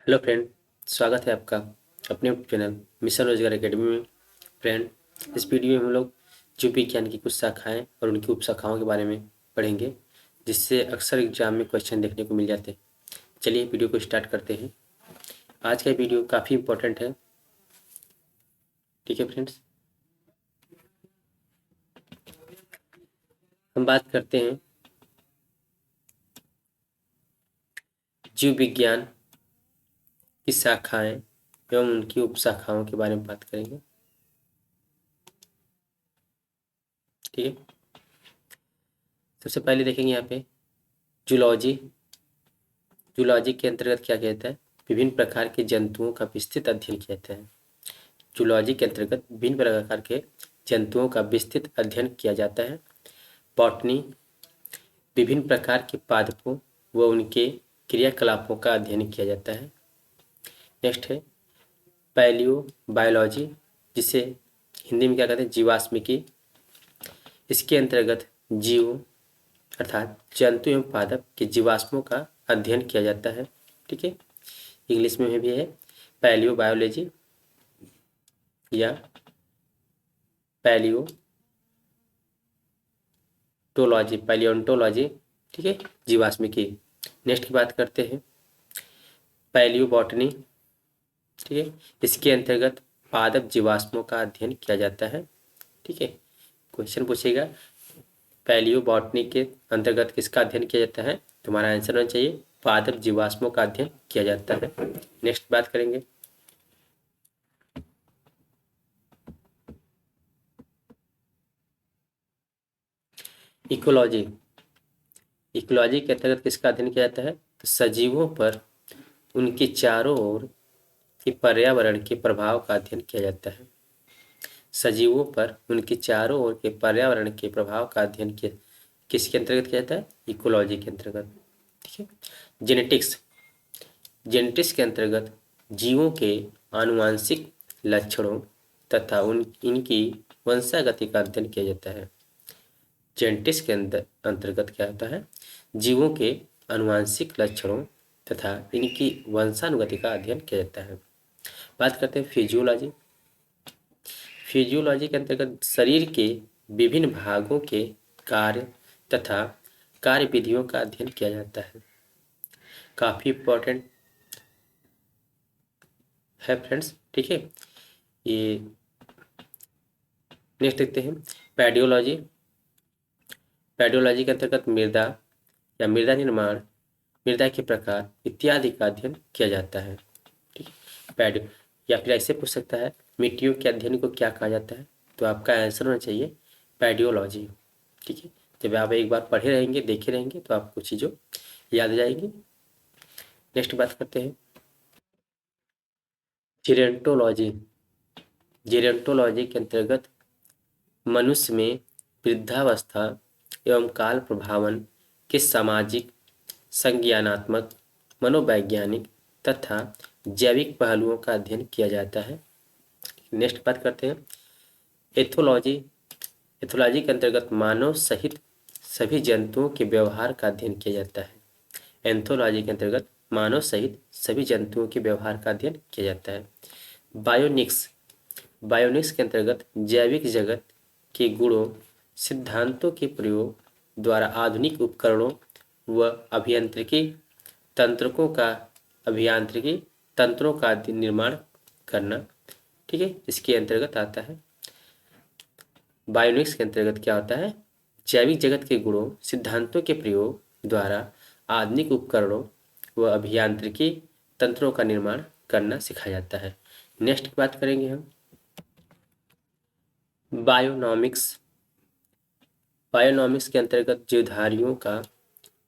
Hello friend. स्वागत है आपका अपने चैनल मिशन रोजगार एकेडमी में। फ्रेंड, इस वीडियो में हम लोग जीव विज्ञान की कुछ शाखाएं और उनकी उपशाखाओं के बारे में पढ़ेंगे, जिससे अक्सर एग्जाम में क्वेश्चन देखने को मिल जाते हैं। चलिए वीडियो को स्टार्ट करते हैं। आज का वीडियो काफ़ी इम्पोर्टेंट है। ठीक है फ्रेंड्स, हम बात करते हैं जीव विज्ञान की शाखाएं एवं उनकी उपशाखाओं के बारे में बात करेंगे। ठीक है, सबसे पहले देखेंगे यहाँ पे जूलॉजी। जूलॉजी के अंतर्गत क्या कहता है? विभिन्न प्रकार के जंतुओं का विस्तृत अध्ययन किया जाता है। जूलॉजी के अंतर्गत विभिन्न प्रकार के जंतुओं का विस्तृत अध्ययन किया जाता है। बॉटनी, विभिन्न प्रकार के पादपों व उनके क्रियाकलापों का अध्ययन किया जाता है। नेक्स्ट है पैलियो बायोलॉजी, जिसे हिंदी में क्या कहते हैं? जीवाश्मिकी। इसके अंतर्गत जीव अर्थात जंतु एवं पादप के जीवाश्मों का अध्ययन किया जाता है। ठीक है, इंग्लिश में भी है पैलियो बायोलॉजी या पैलियोंटोलॉजी। ठीक है, जीवाश्मिकी। नेक्स्ट की बात करते हैं पैलियो बॉटनी। ठीक है, इसके अंतर्गत पादप जीवाश्मों का अध्ययन किया जाता है। ठीक है, क्वेश्चन पूछेगा पैलियो बॉटनी के अंतर्गत किसका अध्ययन किया जाता है? तुम्हारा आंसर होना चाहिए पादप जीवाश्मों का अध्ययन किया जाता है। नेक्स्ट बात करेंगे इकोलॉजी। इकोलॉजी के अंतर्गत किसका अध्ययन किया जाता है? तो सजीवों पर उनके चारों ओर के पर्यावरण के प्रभाव का अध्ययन किया जाता है। सजीवों पर उनके चारों ओर के पर्यावरण के प्रभाव का अध्ययन किया किसके अंतर्गत किया जाता है? इकोलॉजी के अंतर्गत। ठीक है, जेनेटिक्स। जेनेटिक्स के अंतर्गत जीवों के आनुवांशिक लक्षणों तथा इनकी वंशागति का अध्ययन किया जाता है। जेनेटिक्स के अंतर्गत क्या होता है? जीवों के आनुवांशिक लक्षणों तथा इनकी वंशानुगति का अध्ययन किया जाता है। बात करते हैं फिजियोलॉजी। फिजियोलॉजी के अंतर्गत शरीर के विभिन्न भागों के कार्य तथा कार्य विधियों का अध्ययन किया जाता है। काफ़ी इम्पोर्टेंट है फ्रेंड्स। ठीक है, ये नेक्स्ट देखते हैं पेडियोलॉजी। पेडियोलॉजी के अंतर्गत मृदा या मृदा निर्माण, मृदा के प्रकार इत्यादि का अध्ययन किया जाता है। ठीक है, पेडियो या फिर ऐसे पूछ सकता है मिट्टियों के अध्ययन को क्या कहा जाता है? तो आपका आंसर होना चाहिए पेडियोलॉजी। ठीक है, जब आप एक बार पढ़े रहेंगे, देखे रहेंगे, तो आपको चीज़ों याद आ जाएंगी। नेक्स्ट बात करते हैं जेरेंटोलॉजी। जेरेंटोलॉजी के अंतर्गत मनुष्य में वृद्धावस्था एवं काल प्रभावन के सामाजिक, संज्ञानात्मक, मनोवैज्ञानिक तथा जैविक पहलुओं का अध्ययन किया जाता है। नेक्स्ट बात करते हैं एथोलॉजी। एथोलॉजी के अंतर्गत मानव सहित सभी जंतुओं के व्यवहार का अध्ययन किया जाता है। एंथोलॉजी के अंतर्गत मानव सहित सभी जंतुओं के व्यवहार का अध्ययन किया जाता है। बायोनिक्स। बायोनिक्स के अंतर्गत जैविक जगत के गुणों, सिद्धांतों के प्रयोग द्वारा आधुनिक उपकरणों व अभियांत्रिकी तंत्रों का निर्माण करना। ठीक है, इसके अंतर्गत आता है। बायोनिक्स के अंतर्गत क्या होता है? जैविक जगत के गुणों, सिद्धांतों के प्रयोग द्वारा आधुनिक उपकरणों व अभियांत्रिकी तंत्रों का निर्माण करना सिखाया जाता है। नेक्स्ट की बात करेंगे हम बायोनॉमिक्स। बायोनॉमिक्स के अंतर्गत जीवधारियों का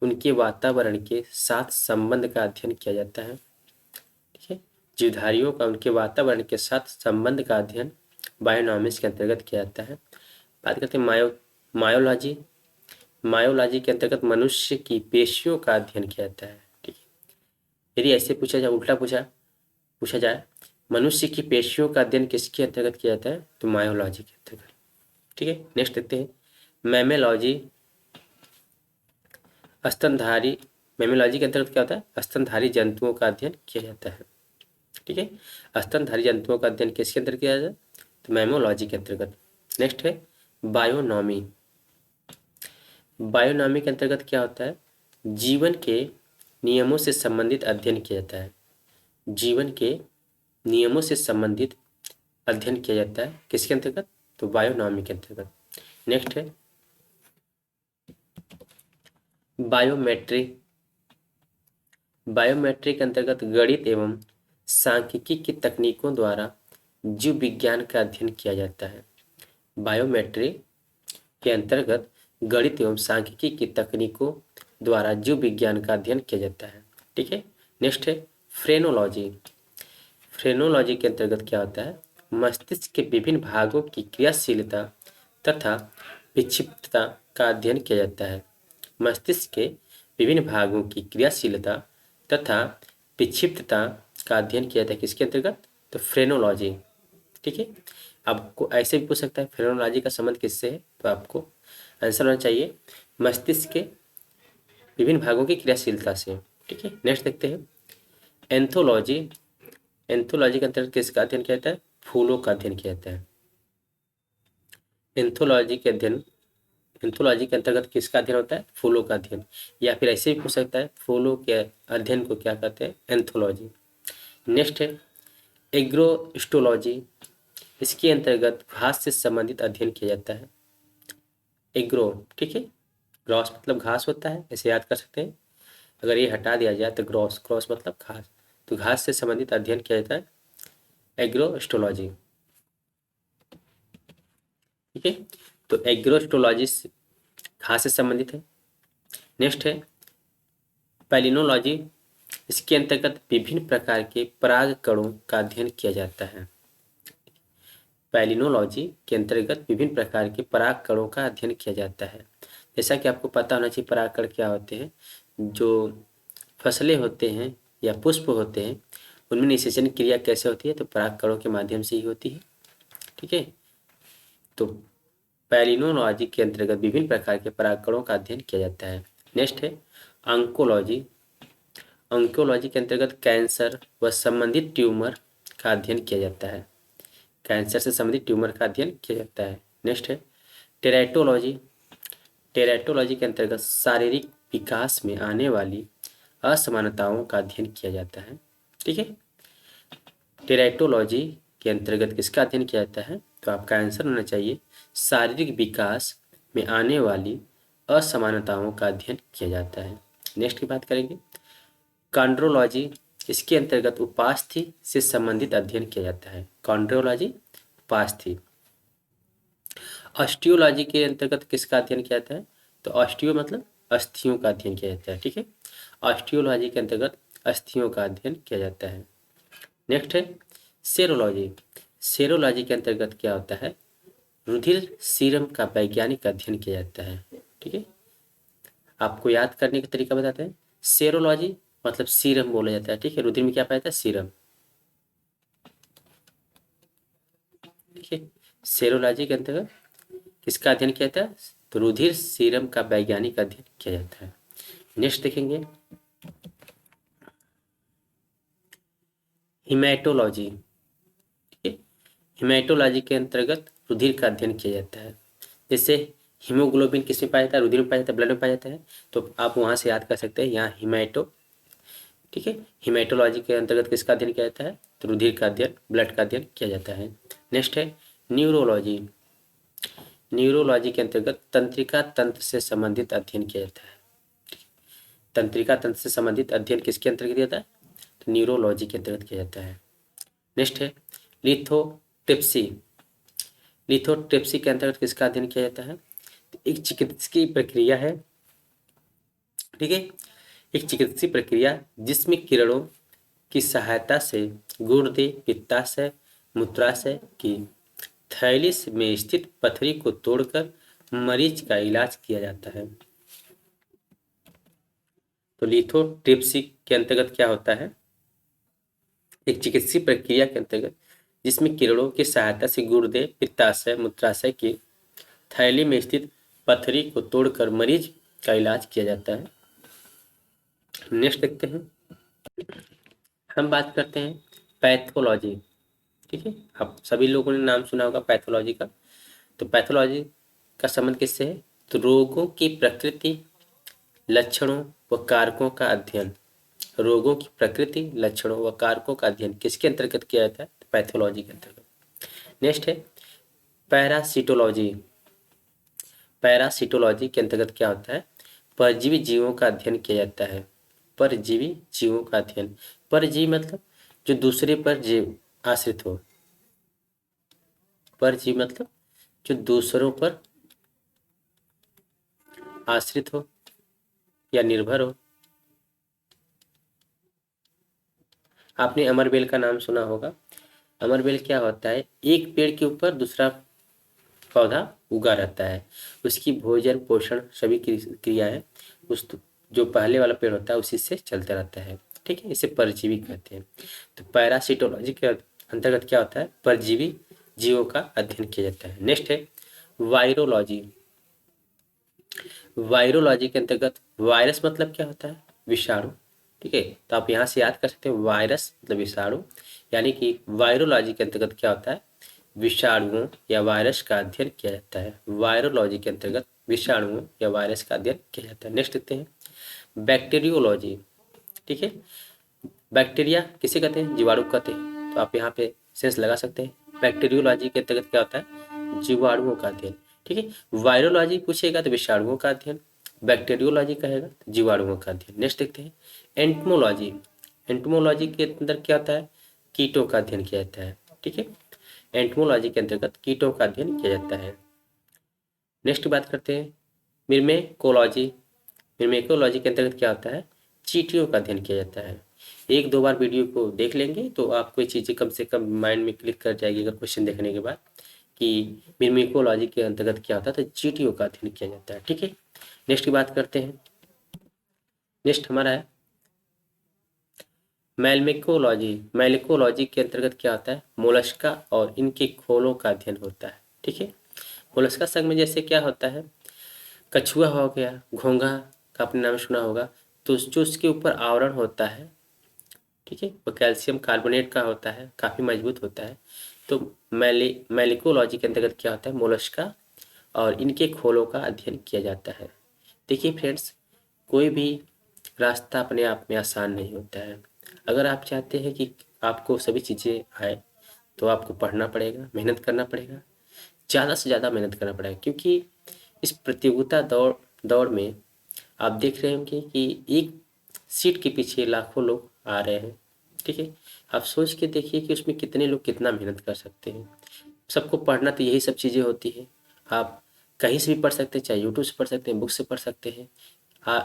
उनके वातावरण के साथ संबंध का अध्ययन किया जाता है। ठीक है, जीवधारियों का उनके वातावरण के साथ संबंध का अध्ययन बायोनॉमिक्स के अंतर्गत किया जाता है। बात करते हैं मायोलॉजी। मायोलॉजी के अंतर्गत मनुष्य की पेशियों का अध्ययन किया जाता है। ठीक है, यदि ऐसे पूछा जाए, उल्टा पूछा जाए मनुष्य की पेशियों का अध्ययन किसके अंतर्गत किया जाता है? तो मायोलॉजी के अंतर्गत। ठीक है, नेक्स्ट देखते हैं मैमेलॉजी। स्तनधारी मैमोलॉजी के अंतर्गत क्या होता है? स्तनधारी जंतुओं का अध्ययन किया जाता है। ठीक है, स्तनधारी जंतुओं का अध्ययन किसके अंतर्गत किया जाता है? तो मैमोलॉजी के अंतर्गत। नेक्स्ट है बायोनॉमी। बायोनॉमी के अंतर्गत क्या होता है? जीवन के नियमों से संबंधित अध्ययन किया जाता है। जीवन के नियमों से संबंधित अध्ययन किया जाता है किसके अंतर्गत? तो बायोनॉमी के अंतर्गत। नेक्स्ट है बायोमेट्री। बायोमेट्री के अंतर्गत गणित एवं सांख्यिकी की तकनीकों द्वारा जीव विज्ञान का अध्ययन किया जाता है। बायोमेट्री के अंतर्गत गणित एवं सांख्यिकी की तकनीकों द्वारा जीव विज्ञान का अध्ययन किया जाता है। ठीक है, नेक्स्ट है फ्रेनोलॉजी। फ्रेनोलॉजी के अंतर्गत क्या होता है? मस्तिष्क के विभिन्न भागों की क्रियाशीलता तथा विक्षिप्तता का अध्ययन किया जाता है। मस्तिष्क के विभिन्न भागों की क्रियाशीलता तथा विक्षिप्तता का अध्ययन किया जाता है किसके अंतर्गत? तो फ्रेनोलॉजी। ठीक है, आपको ऐसे भी पूछ सकता है फ्रेनोलॉजी का संबंध किससे है? तो आपको आंसर होना चाहिए मस्तिष्क के विभिन्न भागों की क्रियाशीलता से। ठीक है, नेक्स्ट देखते हैं एंथोलॉजी। एंथोलॉजी के अंतर्गत किसका अध्ययन किया जाता है? फूलों का अध्ययन किया जाता है। एंथोलॉजी के अंतर्गत किसका अध्ययन होता है? फूलों का अध्ययन। या फिर ऐसे भी पूछ सकता है फूलों के अध्ययन को क्या कहते हैं? एंथोलॉजी। नेक्स्ट है एग्रोस्टोलॉजी। इसके अंतर्गत घास से संबंधित अध्ययन किया जाता है। एग्रो, ठीक है, ग्रॉस मतलब घास होता है, ऐसे याद कर सकते हैं। अगर ये हटा दिया जाए तो ग्रॉस, क्रॉस मतलब घास, तो घास से संबंधित अध्ययन किया जाता है एग्रोस्टोलॉजी। ठीक है, तो एग्रोस्टोलॉजी घास से संबंधित है। नेक्स्ट है पैलिनोलॉजी। इसके अंतर्गत विभिन्न प्रकार के पराग कणों का अध्ययन किया जाता है। पैलिनोलॉजी के अंतर्गत विभिन्न प्रकार के पराग कणों का अध्ययन किया जाता है। जैसा कि आपको पता होना चाहिए पराग कण क्या होते हैं। जो फसलें होते हैं या पुष्प होते हैं उनमें निषेचन क्रिया कैसे होती है? तो पराग कणों के माध्यम से ही होती है। ठीक है, तो पैलिनोलॉजी के अंतर्गत विभिन्न प्रकार के पराग कणों का अध्ययन किया जाता है। नेक्स्ट है ऑन्कोलॉजी। ऑन्कोलॉजी के अंतर्गत कैंसर व संबंधित ट्यूमर का अध्ययन किया जाता है। कैंसर से संबंधित ट्यूमर का अध्ययन किया जाता है। नेक्स्ट है टेराटोलॉजी। टेराटोलॉजी के अंतर्गत शारीरिक विकास में आने वाली असमानताओं का अध्ययन किया जाता है। ठीक है, टेराटोलॉजी के अंतर्गत किसका अध्ययन किया जाता है? तो आपका आंसर होना चाहिए शारीरिक विकास में आने वाली असमानताओं का अध्ययन किया जाता है। नेक्स्ट की बात करेंगे कॉन्ड्रोलॉजी। इसके अंतर्गत उपास्थि से संबंधित अध्ययन किया जाता है। कॉन्ड्रोलॉजी, उपास्थि। ऑस्टियोलॉजी के अंतर्गत किसका अध्ययन किया जाता है? तो ऑस्टियो मतलब अस्थियों का अध्ययन किया जाता है। ठीक है, ऑस्टियोलॉजी के अंतर्गत अस्थियों का अध्ययन किया जाता है। नेक्स्ट है सेरोलॉजी। सेरोलॉजी के अंतर्गत क्या होता है? रुधिर सीरम का वैज्ञानिक अध्ययन किया जाता है। ठीक है, आपको याद करने का तरीका बताते हैं। सेरोलॉजी मतलब सीरम बोला जाता है। ठीक है, रुधिर में क्या पाया जाता है? सीरम। ठीक है, सेरोलॉजी के अंतर्गत किसका अध्ययन किया जाता है? तो रुधिर सीरम का वैज्ञानिक अध्ययन किया जाता है। नेक्स्ट देखेंगे हिमेटोलॉजी। ठीक है, हिमेटोलॉजी के अंतर्गत रुधिर का अध्ययन किया जाता है। जैसे हीमोग्लोबिन किस में पाया जाता है? रुधिर में पाया जाता है, ब्लड में पाया जाता है। तो आप वहाँ से याद कर सकते हैं यहाँ हिमेटो। ठीक है, हिमेटोलॉजी के अंतर्गत किसका अध्ययन किया जाता है? तो रुधिर का अध्ययन, ब्लड का अध्ययन किया जाता है। नेक्स्ट है न्यूरोलॉजी। न्यूरोलॉजी के अंतर्गत तंत्रिका तंत्र से संबंधित अध्ययन किया जाता है। तंत्रिका तंत्र से संबंधित अध्ययन किसके अंतर्गत किया जाता है? तो न्यूरोलॉजी के अंतर्गत किया जाता है। नेक्स्ट है लिथोट्रिप्सी। लिथोट्रिप्सी के अंतर्गत किसका अध्ययन किया जाता है? तो एक चिकित्सकीय प्रक्रिया है। ठीक है, एक चिकित्सीय प्रक्रिया जिसमें किरणों की सहायता से गुर्दे, पित्ताशय, मूत्राशय की थैली में स्थित पथरी को तोड़कर मरीज का इलाज किया जाता है। तो लिथोट्रिप्सी के अंतर्गत क्या होता है? एक चिकित्सीय प्रक्रिया के अंतर्गत जिसमें किरणों की सहायता से गुर्दे, पित्ताशय, मूत्राशय की थैली में स्थित पथरी को तोड़कर मरीज का इलाज किया जाता है। नेक्स्ट देखते हैं, हम बात करते हैं पैथोलॉजी। ठीक है, आप सभी लोगों ने नाम सुना होगा पैथोलॉजी का। तो पैथोलॉजी का संबंध किससे है? तो रोगों की प्रकृति, लक्षणों व कारकों का अध्ययन। रोगों की प्रकृति, लक्षणों व कारकों का अध्ययन किसके अंतर्गत किया जाता है? तो पैथोलॉजी के अंतर्गत। नेक्स्ट है पैरासिटोलॉजी। पैरासिटोलॉजी के अंतर्गत क्या होता है? परजीवी जीवों का अध्ययन किया जाता है। परजीवी जीवों का अध्ययन। परजीवी मतलब जो दूसरे पर जीव आश्रित हो। परजीवी मतलब जो दूसरों पर आश्रित हो या निर्भर हो। आपने अमरबेल का नाम सुना होगा। अमरबेल क्या होता है? एक पेड़ के ऊपर दूसरा पौधा उगा रहता है। उसकी भोजन पोषण सभी क्रियाएं उस जो पहले वाला पेड़ होता है उसी से चलता रहता है। ठीक है, इसे परजीवी कहते हैं। तो पैरासिटोलॉजी के अंतर्गत क्या होता है? परजीवी जीवों का अध्ययन किया जाता है। नेक्स्ट है वायरोलॉजी। वायरोलॉजी के अंतर्गत वायरस मतलब क्या होता है? विषाणु। ठीक है, तो आप यहाँ से याद कर सकते हैं वायरस मतलब विषाणु, यानी कि वायरोलॉजी के अंतर्गत क्या होता है? विषाणुओं या वायरस का अध्ययन किया जाता है। वायरोलॉजी के अंतर्गत विषाणुओं या वायरस का अध्ययन किया जाता है। नेक्स्ट देखते हैं बैक्टीरियोलॉजी। ठीक है, बैक्टीरिया किसे कहते हैं? जीवाणु कहते हैं। तो आप यहाँ पे सेंस लगा सकते हैं। बैक्टीरियोलॉजी के अंतर्गत क्या होता है? जीवाणुओं का अध्ययन। ठीक है, वायरोलॉजी पूछेगा तो विषाणुओं का अध्ययन, बैक्टीरियोलॉजी कहेगा तो जीवाणुओं का अध्ययन। नेक्स्ट देखते हैं एंटमोलॉजी। एंटमोलॉजी के अंदर क्या होता है? कीटों का अध्ययन किया जाता है। ठीक है, एंटमोलॉजी के अंतर्गत कीटों का अध्ययन किया जाता है। नेक्स्ट बात करते हैं मिर्मेकोलॉजी। मिर्मेकोलॉजी के अंतर्गत क्या होता है? चींटियों का अध्ययन किया जाता है। एक दो बार वीडियो को देख लेंगे तो आपको ये चीज़ें कम से कम माइंड में क्लिक कर जाएगी अगर क्वेश्चन देखने के बाद, कि मिर्मेकोलॉजी के अंतर्गत क्या होता है? तो चींटियों का अध्ययन किया जाता है। ठीक है, नेक्स्ट की बात करते हैं। नेक्स्ट हमारा है मैलमेकोलॉजी। मैलिकोलॉजी के अंतर्गत क्या होता है? मोलस्का और इनके खोलों का अध्ययन होता है। ठीक है, मोलस्का संघ में जैसे क्या होता है? कछुआ हो गया, घोंघा का आपने नाम सुना होगा। तो जो उसके ऊपर आवरण होता है, ठीक है, वो कैल्शियम कार्बोनेट का होता है, काफ़ी मजबूत होता है। तो मैलिकोलॉजी के अंतर्गत क्या होता है? मोलस्का और इनके खोलों का अध्ययन किया जाता है। देखिए फ्रेंड्स, कोई भी रास्ता अपने आप में आसान नहीं होता है। अगर आप चाहते हैं कि आपको सभी चीज़ें आए तो आपको पढ़ना पड़ेगा, मेहनत करना पड़ेगा, ज़्यादा से ज़्यादा मेहनत करना पड़ेगा। क्योंकि इस प्रतियोगिता दौड़ दौड़ में आप देख रहे होंगे कि एक सीट के पीछे लाखों लोग आ रहे हैं। ठीक है, आप सोच के देखिए कि उसमें कितने लोग कितना मेहनत कर सकते हैं। सबको पढ़ना तो यही सब चीज़ें होती है। आप कहीं से भी पढ़ सकते हैं, चाहे यूट्यूब से पढ़ सकते हैं, बुक से पढ़ सकते हैं।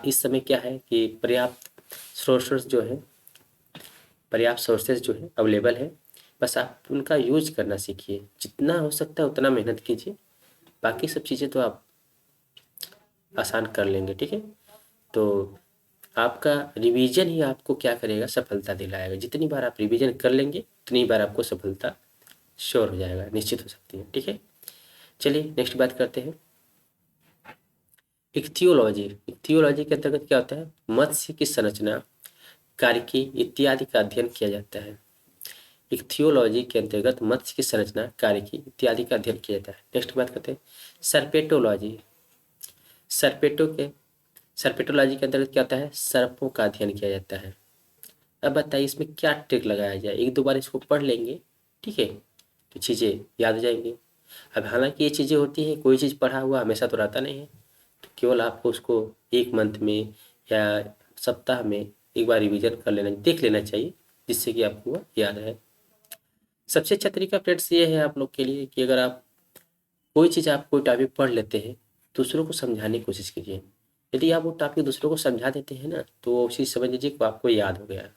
इस समय क्या है कि पर्याप्त सोर्सेज जो है अवेलेबल है। बस आप उनका यूज करना सीखिए, जितना हो सकता है उतना मेहनत कीजिए, बाकी सब चीज़ें तो आप आसान कर लेंगे। ठीक है, तो आपका रिवीजन ही आपको क्या करेगा? सफलता दिलाएगा। जितनी बार आप रिवीजन कर लेंगे उतनी बार आपको सफलता श्योर हो जाएगा, निश्चित हो सकती है। ठीक है, चलिए नेक्स्ट बात करते हैं इक्थियोलॉजी। इक्थियोलॉजी के अंतर्गत क्या होता है? मत्स्य की संरचना, कार्यकी इत्यादि का अध्ययन किया जाता है। इक्थियोलॉजी के अंतर्गत मत्स्य की संरचना, कार्यकी इत्यादि का अध्ययन किया जाता है। नेक्स्ट बात करते हैं सर्पेटोलॉजी। सर्पेटो के सर्पेटोलॉजी के अंतर्गत क्या होता है? सर्पों का अध्ययन किया जाता है। अब बताइए इसमें क्या ट्रिक लगाया जाए? एक दो बार इसको पढ़ लेंगे, ठीक है, तो चीज़ें याद हो जाएंगी। अब हालांकि ये चीज़ें होती हैं, कोई चीज़ पढ़ा हुआ हमेशा तो रहता नहीं है, तो केवल आपको उसको एक मंथ में या सप्ताह में एक बार रिवीजन कर लेना, देख लेना चाहिए, जिससे कि आपको वह याद रहे। सबसे अच्छा तरीका फ्रेंड्स ये है आप लोग के लिए कि अगर आप कोई चीज़ आप कोई टॉपिक पढ़ लेते हैं, दूसरों को समझाने की कोशिश कीजिए। यदि आप वो टॉपिक दूसरों को समझा देते हैं ना, तो वो चीज़ समझ लीजिए कि आपको याद हो गया,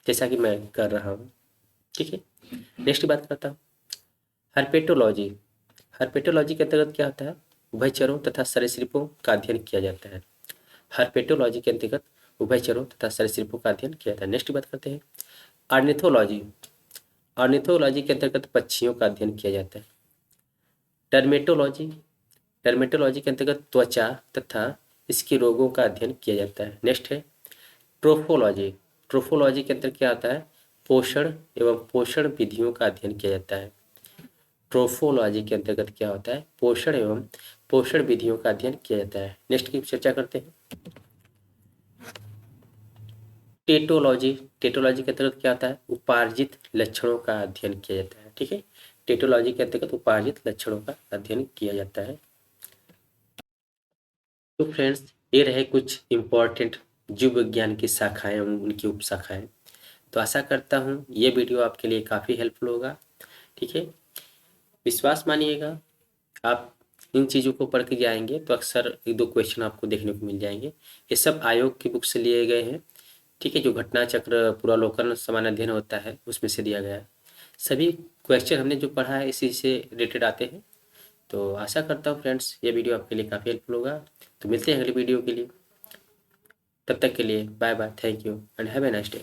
जैसा कि मैं कर रहा हूँ। ठीक है, नेक्स्ट बात करता हूँ हर्पेटोलॉजी। हर्पेटोलॉजी के अंतर्गत क्या होता है? उभयचरों तथा सरीसृपों का अध्ययन किया जाता है। हर्पेटोलॉजी के अंतर्गत उभयचरों तथा सरीसृपों का अध्ययन किया जाता है। नेक्स्ट बात करते हैं ऑर्निथोलॉजी। ऑर्निथोलॉजी के अंतर्गत पक्षियों का अध्ययन किया जाता है। डर्मेटोलॉजी। डर्मेटोलॉजी के अंतर्गत त्वचा तथा इसके रोगों का अध्ययन किया जाता है। नेक्स्ट है ट्रोफोलॉजी, ट्रोफोलॉजी के अंदर क्या आता है, पोषण एवं पोषण विधियों का अध्ययन किया जाता है। ट्रोफोलॉजी के अंतर्गत क्या होता है, पोषण एवं पोषण विधियों का अध्ययन किया जाता है। नेक्स्ट की चर्चा करते हैं, टेटोलॉजी। टेटोलॉजी के अंतर्गत क्या आता है, उपार्जित लक्षणों का अध्ययन किया जाता है। ठीक है, टेटोलॉजी के अंतर्गत उपार्जित लक्षणों का अध्ययन किया जाता है। तो फ्रेंड्स, ये रहे कुछ इम्पोर्टेंट जीव विज्ञान की शाखाएं एवं उनकी उपशाखाएं। तो आशा करता हूँ ये वीडियो आपके लिए काफ़ी हेल्पफुल होगा। ठीक है, विश्वास मानिएगा, आप इन चीज़ों को पढ़ के जाएंगे तो अक्सर एक दो क्वेश्चन आपको देखने को मिल जाएंगे। ये सब आयोग की बुक से लिए गए हैं। ठीक है, जो घटना चक्र पुरावलोकन समान अध्ययन होता है उसमें से दिया गया है। सभी क्वेश्चन हमने जो पढ़ा है इसी से रिलेटेड आते हैं। तो आशा करता हूँ फ्रेंड्स ये वीडियो आपके लिए काफ़ी हेल्पफुल होगा। तो मिलते हैं अगली वीडियो के लिए, तब तक के लिए bye bye, thank you and have a nice day.